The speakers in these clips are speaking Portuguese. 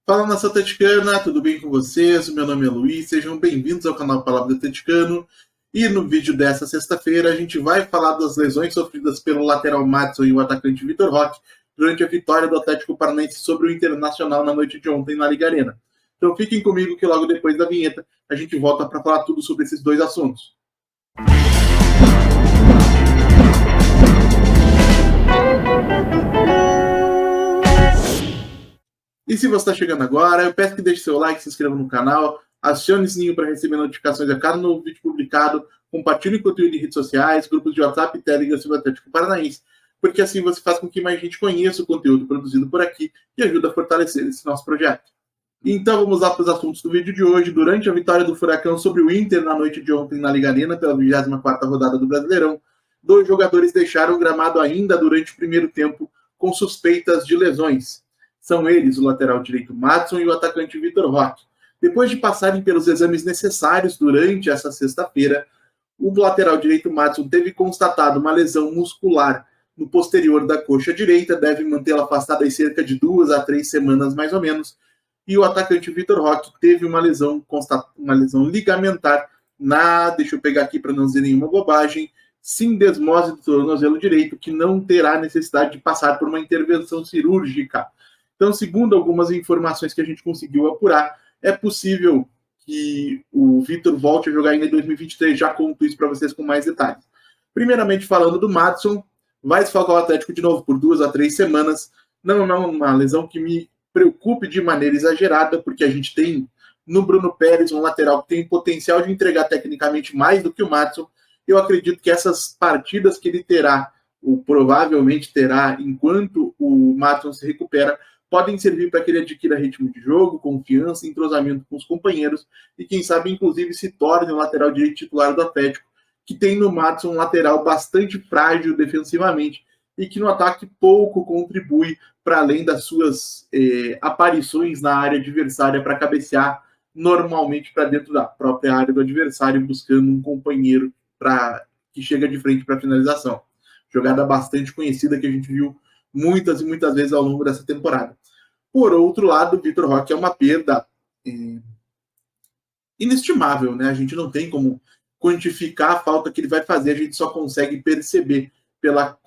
Fala, nação atleticana, tudo bem com vocês? O meu nome é Luiz, sejam bem-vindos ao canal Palavra do Atleticano. E no vídeo dessa sexta-feira a gente vai falar das lesões sofridas pelo lateral Madison e o atacante Vitor Roque durante a vitória do Atlético Paranaense sobre o Internacional na noite de ontem na Liga Arena. Então fiquem comigo que logo depois da vinheta a gente volta para falar tudo sobre esses dois assuntos. E se você está chegando agora, eu peço que deixe seu like, se inscreva no canal, acione o sininho para receber notificações a cada novo vídeo publicado, compartilhe o conteúdo em redes sociais, grupos de WhatsApp e Telegram sobre o Atlético Paranaense, porque assim você faz com que mais gente conheça o conteúdo produzido por aqui e ajuda a fortalecer esse nosso projeto. Então vamos lá para os assuntos do vídeo de hoje. Durante a vitória do Furacão sobre o Inter na noite de ontem na Liga Arena, pela 24ª rodada do Brasileirão, dois jogadores deixaram o gramado ainda durante o primeiro tempo com suspeitas de lesões. São eles o lateral direito Madison e o atacante Vitor Roque. Depois de passarem pelos exames necessários durante essa sexta-feira, o lateral direito Madison teve constatado uma lesão muscular no posterior da coxa direita, deve mantê-la afastada em cerca de 2 a 3 semanas mais ou menos, e o atacante Vitor Roque teve uma lesão ligamentar deixa eu pegar aqui para não dizer nenhuma bobagem, sindesmose do tornozelo direito, que não terá necessidade de passar por uma intervenção cirúrgica. Então, segundo algumas informações que a gente conseguiu apurar, é possível que o Vitor volte a jogar ainda em 2023. Já conto isso para vocês com mais detalhes. Primeiramente, falando do Madison, vai desfalcar o Atlético de novo por 2 a 3 semanas. Não uma lesão que me preocupe de maneira exagerada, porque a gente tem no Bruno Pérez um lateral que tem potencial de entregar tecnicamente mais do que o Madison. Eu acredito que essas partidas que ele terá, ou provavelmente terá, enquanto o Madison se recupera, podem servir para que ele adquira ritmo de jogo, confiança, entrosamento com os companheiros e, quem sabe, inclusive, se torne o lateral direito titular do Atlético, que tem no Madison um lateral bastante frágil defensivamente e que no ataque pouco contribui para além das suas aparições na área adversária para cabecear normalmente para dentro da própria área do adversário, buscando um companheiro que chega de frente para a finalização. Jogada bastante conhecida que a gente viu muitas e muitas vezes ao longo dessa temporada. Por outro lado, o Vitor Roque é uma perda inestimável, né? A gente não tem como quantificar a falta que ele vai fazer, a gente só consegue perceber pela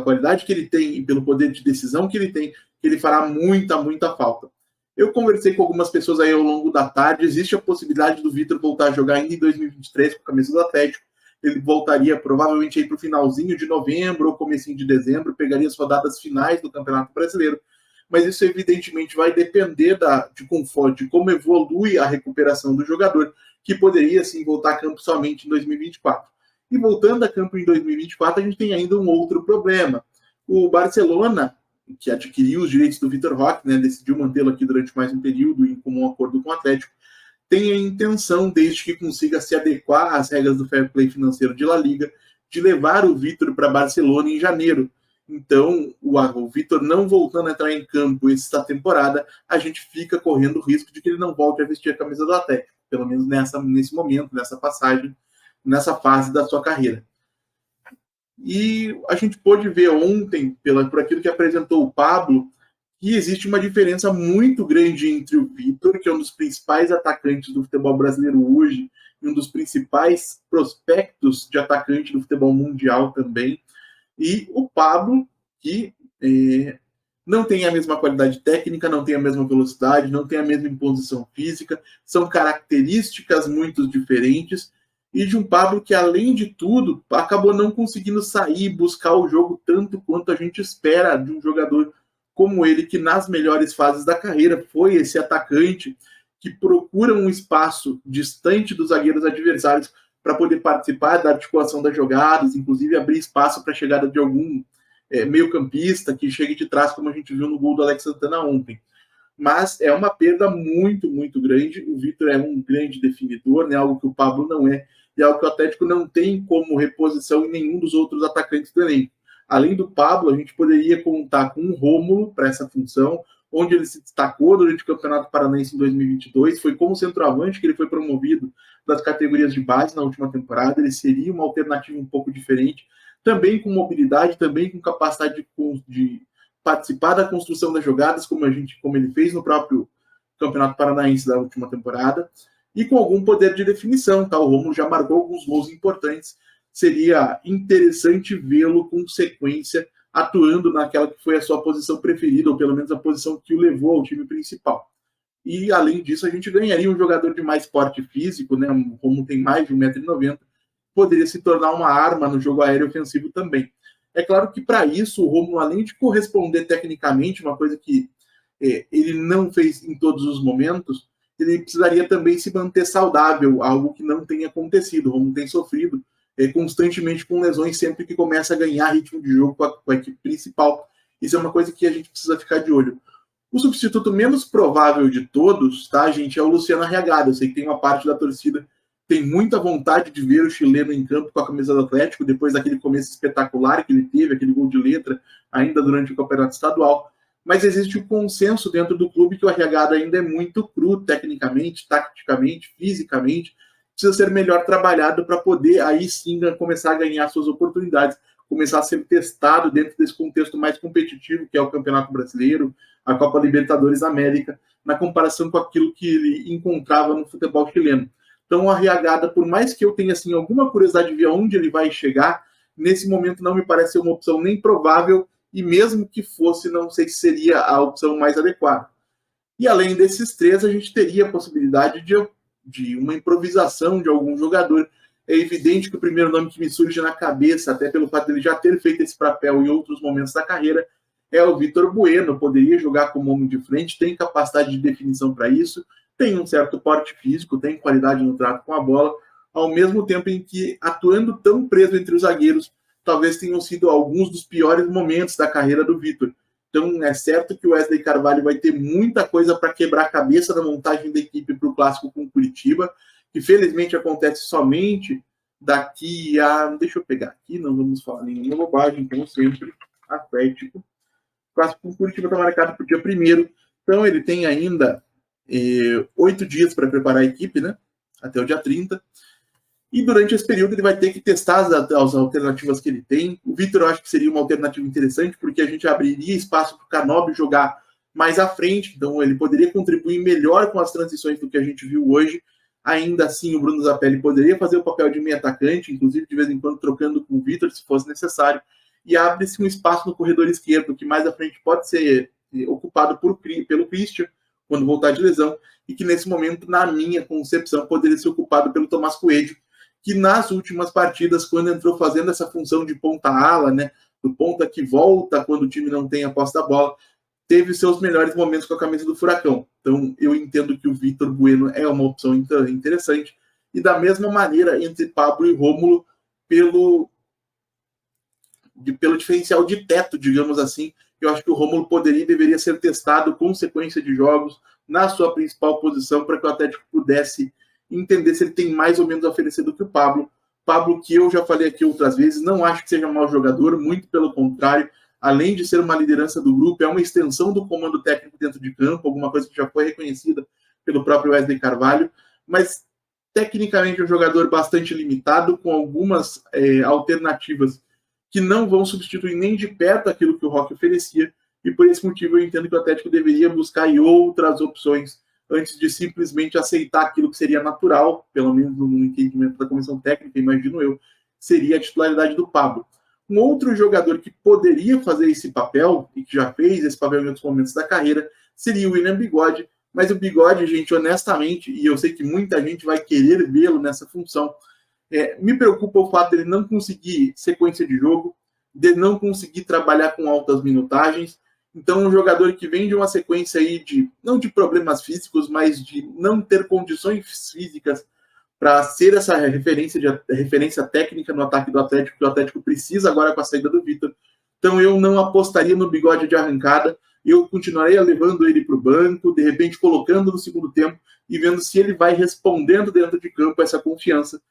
qualidade que ele tem e pelo poder de decisão que ele tem, que ele fará muita falta. Eu conversei com algumas pessoas aí ao longo da tarde, existe a possibilidade do Vitor voltar a jogar ainda em 2023 com a camisa do Atlético. Ele voltaria provavelmente aí para o finalzinho de novembro ou comecinho de dezembro, pegaria as rodadas finais do Campeonato Brasileiro, mas isso evidentemente vai depender de como evolui a recuperação do jogador, que poderia sim voltar a campo somente em 2024. E voltando a campo em 2024, a gente tem ainda um outro problema. O Barcelona, que adquiriu os direitos do Vitor Roque, né, decidiu mantê-lo aqui durante mais um período em comum acordo com o Atlético, tem a intenção, desde que consiga se adequar às regras do fair play financeiro de La Liga, de levar o Vitor para Barcelona em janeiro. Então, o Vitor não voltando a entrar em campo esta temporada, a gente fica correndo o risco de que ele não volte a vestir a camisa do Atlético, pelo menos nesse momento, nessa passagem, nessa fase da sua carreira. E a gente pôde ver ontem, por aquilo que apresentou o Pablo, que existe uma diferença muito grande entre o Vitor, que é um dos principais atacantes do futebol brasileiro hoje, e um dos principais prospectos de atacante do futebol mundial também, e o Pablo, que não tem a mesma qualidade técnica, não tem a mesma velocidade, não tem a mesma imposição física, são características muito diferentes, e de um Pablo que, além de tudo, acabou não conseguindo sair e buscar o jogo tanto quanto a gente espera de um jogador como ele, que nas melhores fases da carreira foi esse atacante que procura um espaço distante dos zagueiros adversários para poder participar da articulação das jogadas, inclusive abrir espaço para a chegada de algum meio-campista que chegue de trás, como a gente viu no gol do Alex Santana ontem. Mas é uma perda muito grande. O Vitor é um grande definidor, né? Algo que o Pablo não é, e algo que o Atlético não tem como reposição em nenhum dos outros atacantes do elenco. Além do Pablo, a gente poderia contar com o Rômulo para essa função, onde ele se destacou durante o Campeonato Paranaense em 2022. Foi como centroavante que ele foi promovido das categorias de base na última temporada. Ele seria uma alternativa um pouco diferente, também com mobilidade, também com capacidade de participar da construção das jogadas, como ele fez no próprio Campeonato Paranaense da última temporada, e com algum poder de definição, tá? O Rômulo já marcou alguns gols importantes, seria interessante vê-lo com sequência atuando naquela que foi a sua posição preferida, ou pelo menos a posição que o levou ao time principal. E, além disso, a gente ganharia um jogador de mais porte físico, né? O Rômulo tem mais de 1,90 m, poderia se tornar uma arma no jogo aéreo ofensivo também. É claro que, para isso, o Rômulo, além de corresponder tecnicamente, uma coisa que ele não fez em todos os momentos, ele precisaria também se manter saudável, algo que não tem acontecido. O Rômulo tem sofrido constantemente com lesões sempre que começa a ganhar ritmo de jogo com a equipe principal. Isso é uma coisa que a gente precisa ficar de olho. O substituto menos provável de todos, tá, gente, é o Luciano Arriagada. Eu sei que tem uma parte da torcida que tem muita vontade de ver o chileno em campo com a camisa do Atlético, depois daquele começo espetacular que ele teve, aquele gol de letra, ainda durante o campeonato estadual. Mas existe o consenso dentro do clube que o Arriagada ainda é muito cru, tecnicamente, taticamente, fisicamente, precisa ser melhor trabalhado para poder, aí sim, começar a ganhar suas oportunidades, começar a ser testado dentro desse contexto mais competitivo, que é o Campeonato Brasileiro, a Copa Libertadores América, na comparação com aquilo que ele encontrava no futebol chileno. Então, o Arriagada, por mais que eu tenha assim, alguma curiosidade de ver aonde ele vai chegar, nesse momento não me parece ser uma opção nem provável, e mesmo que fosse, não sei se seria a opção mais adequada. E além desses três, a gente teria a possibilidade de uma improvisação de algum jogador. É evidente que o primeiro nome que me surge na cabeça, até pelo fato dele já ter feito esse papel em outros momentos da carreira, é o Vitor Bueno. Poderia jogar como homem de frente, tem capacidade de definição para isso, tem um certo porte físico, tem qualidade no trato com a bola, ao mesmo tempo em que, atuando tão preso entre os zagueiros, talvez tenham sido alguns dos piores momentos da carreira do Vitor. Então, é certo que o Wesley Carvalho vai ter muita coisa para quebrar a cabeça na montagem da equipe para o Clássico com o Curitiba, que felizmente acontece somente daqui a... Deixa eu pegar aqui, não vamos falar nenhuma bobagem, como sempre, Atlético. O Clássico com o Curitiba está marcado para o dia 1º, então ele tem ainda 8 dias para preparar a equipe, né? Até o dia 30. E durante esse período ele vai ter que testar as alternativas que ele tem. O Vitor, eu acho que seria uma alternativa interessante, porque a gente abriria espaço para o Canóbio jogar mais à frente, então ele poderia contribuir melhor com as transições do que a gente viu hoje. Ainda assim, o Bruno Zapelli poderia fazer o papel de meio atacante, inclusive de vez em quando trocando com o Vitor, se fosse necessário. E abre-se um espaço no corredor esquerdo, que mais à frente pode ser ocupado pelo Christian, quando voltar de lesão, e que nesse momento, na minha concepção, poderia ser ocupado pelo Tomás Coelho, que nas últimas partidas, quando entrou fazendo essa função de ponta-ala, né, do ponta que volta quando o time não tem a posse da bola, teve seus melhores momentos com a camisa do Furacão. Então, eu entendo que o Vitor Bueno é uma opção interessante. E da mesma maneira, entre Pablo e Rômulo, pelo diferencial de teto, digamos assim, eu acho que o Rômulo poderia e deveria ser testado com sequência de jogos na sua principal posição para que o Atlético pudesse entender se ele tem mais ou menos a oferecer do que o Pablo. Pablo, que eu já falei aqui outras vezes, não acho que seja um mau jogador, muito pelo contrário, além de ser uma liderança do grupo, é uma extensão do comando técnico dentro de campo, alguma coisa que já foi reconhecida pelo próprio Wesley Carvalho, mas tecnicamente é um jogador bastante limitado, com algumas alternativas que não vão substituir nem de perto aquilo que o Roque oferecia, e por esse motivo eu entendo que o Atlético deveria buscar outras opções antes de simplesmente aceitar aquilo que seria natural, pelo menos no entendimento da comissão técnica, imagino eu, seria a titularidade do Pablo. Um outro jogador que poderia fazer esse papel, e que já fez esse papel em outros momentos da carreira, seria o William Bigode, mas o Bigode, gente, honestamente, e eu sei que muita gente vai querer vê-lo nessa função, me preocupa o fato dele não conseguir sequência de jogo, de não conseguir trabalhar com altas minutagens. Então, um jogador que vem de uma sequência aí não de problemas físicos, mas de não ter condições físicas para ser essa referência técnica no ataque do Atlético, que o Atlético precisa agora com a saída do Vitor. Então, eu não apostaria no Bigode de arrancada, eu continuaria levando ele para o banco, de repente colocando no segundo tempo e vendo se ele vai respondendo dentro de campo essa confiança,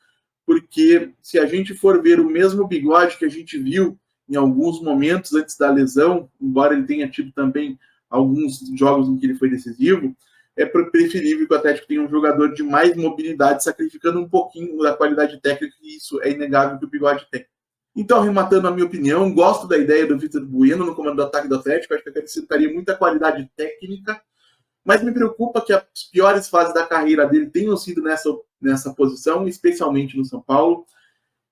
porque se a gente for ver o mesmo Bigode que a gente viu em alguns momentos antes da lesão, embora ele tenha tido também alguns jogos em que ele foi decisivo, é preferível que o Atlético tenha um jogador de mais mobilidade, sacrificando um pouquinho da qualidade técnica, e isso é inegável que o Bigode tem. Então, arrematando a minha opinião, gosto da ideia do Vitor Bueno no comando do ataque do Atlético, acho que acrescentaria muita qualidade técnica, mas me preocupa que as piores fases da carreira dele tenham sido nessa posição, especialmente no São Paulo,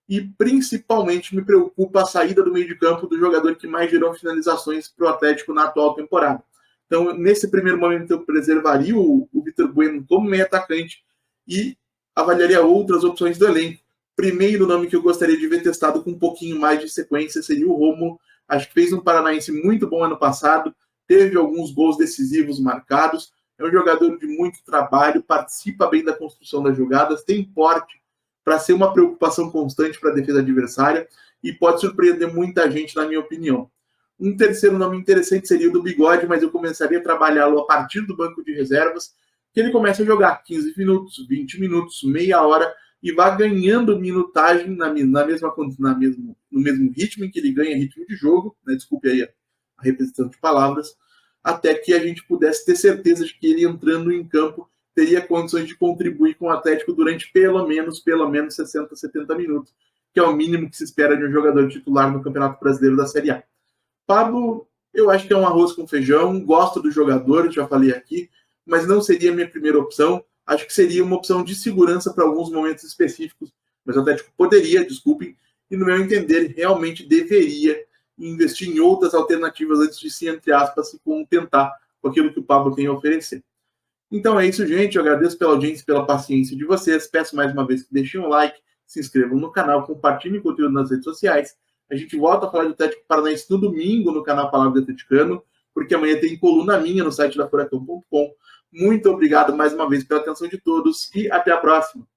e principalmente me preocupa a saída do meio de campo do jogador que mais gerou finalizações para o Atlético na atual temporada. Então, nesse primeiro momento, eu preservaria o Vitor Bueno como meio atacante e avaliaria outras opções do elenco. Primeiro nome que eu gostaria de ver testado com um pouquinho mais de sequência seria o Romulo. Acho que fez um Paranaense muito bom ano passado, teve alguns gols decisivos marcados, é um jogador de muito trabalho, participa bem da construção das jogadas, tem porte para ser uma preocupação constante para a defesa adversária e pode surpreender muita gente, na minha opinião. Um terceiro nome interessante seria o do Bigode, mas eu começaria a trabalhá-lo a partir do banco de reservas, que ele comece a jogar 15 minutos, 20 minutos, meia hora, e vá ganhando minutagem no mesmo ritmo em que ele ganha ritmo de jogo, né? Desculpe aí a repetição de palavras, até que a gente pudesse ter certeza de que ele entrando em campo teria condições de contribuir com o Atlético durante pelo menos 60, 70 minutos, que é o mínimo que se espera de um jogador titular no Campeonato Brasileiro da Série A. Pablo, eu acho que é um arroz com feijão, gosto do jogador, já falei aqui, mas não seria a minha primeira opção. Acho que seria uma opção de segurança para alguns momentos específicos, mas o Atlético poderia, desculpem, e no meu entender, realmente deveria investir em outras alternativas antes de se, entre aspas, se contentar com aquilo que o Pablo tem a oferecer. Então é isso, gente. Eu agradeço pela audiência e pela paciência de vocês. Peço mais uma vez que deixem um like, se inscrevam no canal, compartilhem o conteúdo nas redes sociais. A gente volta a falar do Atlético Paranaense no domingo no canal Palavra do Atleticano, porque amanhã tem coluna minha no site da Furacão.com. Muito obrigado mais uma vez pela atenção de todos e até a próxima.